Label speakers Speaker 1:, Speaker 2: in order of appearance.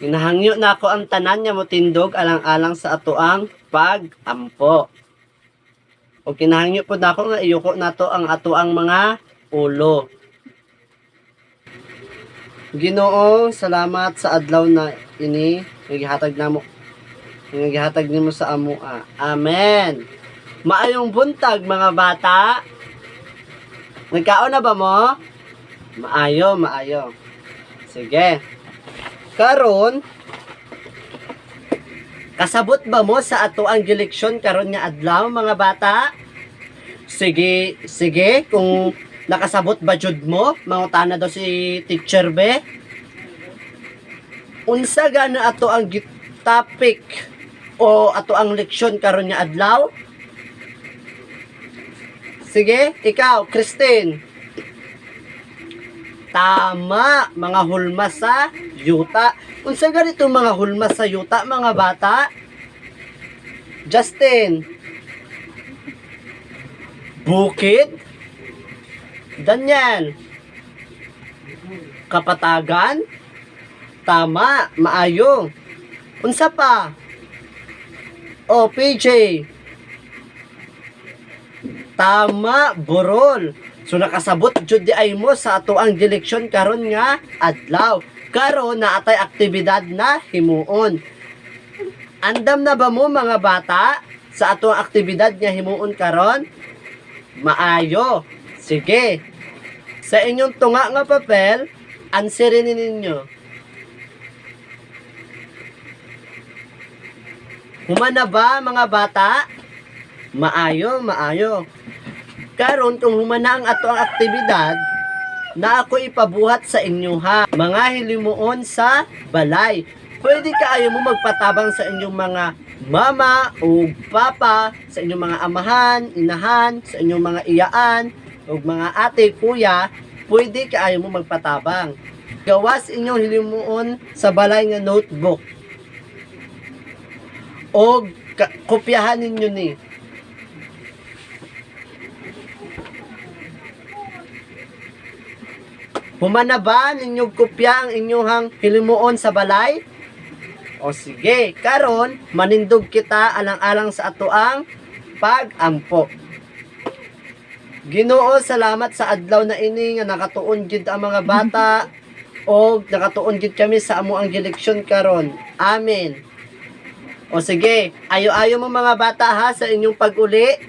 Speaker 1: Ginahangyo na ako ang tanan nga motindog alang-alang sa atoang pag-ampo. O kinahangyo po na ako nga iyuko nato ang atoang mga ulo. Ginoo, salamat sa adlaw na ini nagihatag namo nagihatag nimo sa amoa. Amen. Maayong buntag mga bata. Nagkaon na ba mo? Maayo. Sige. Karon, kasabot ba mo sa ato ang gileksyon karon nga adlaw mga bata? Sige, kung nakasabot ba jud mo, mangutana daw si Teacher Be. Unsa gana ato ang topic o ato ang leksyon karon nga adlaw? Sige, ikaw, Christine. Tama, mga hulma sa yuta. Unsa ganito mga hulma sa yuta, mga bata? Justin. Bukid. Daniel. Kapatagan. Tama, maayo. Unsa pa? O, PJ. Tama, burol. So nakasabot jud di ay mo sa ato ang direksyon karon nga adlaw. Karon naatay aktibidad na himuon. Andam na ba mo mga bata sa ato ang aktibidad nga himuon karon? Maayo. Sige. Sa inyong tunga nga papel, answerin ninyo. Humana ba mga bata? Maayo. Karon kung humana ang ato ang aktibidad, na ako ipabuhat sa inyo ha. Mga hilimuon sa balay. Pwede kaayo mo magpatabang sa inyong mga mama o papa, sa inyong mga amahan, inahan, sa inyong mga iyaan, o mga ate, kuya, pwede kaayo mo magpatabang. Gawas inyong hilimuon sa balay nga notebook. O kopyahan ninyo ni. Humana ba ninyong kopya ang inyong hilimuon sa balay? O sige, karon manindog kita alang-alang sa atoang pag-ampo. Ginoo, salamat sa adlaw na ini nga nakatuon gid ang mga bata o nakatuon gid kami sa amo ang gileksyon karon. Amen. O sige, ayo-ayo mo mga bata ha sa inyong pag-uli.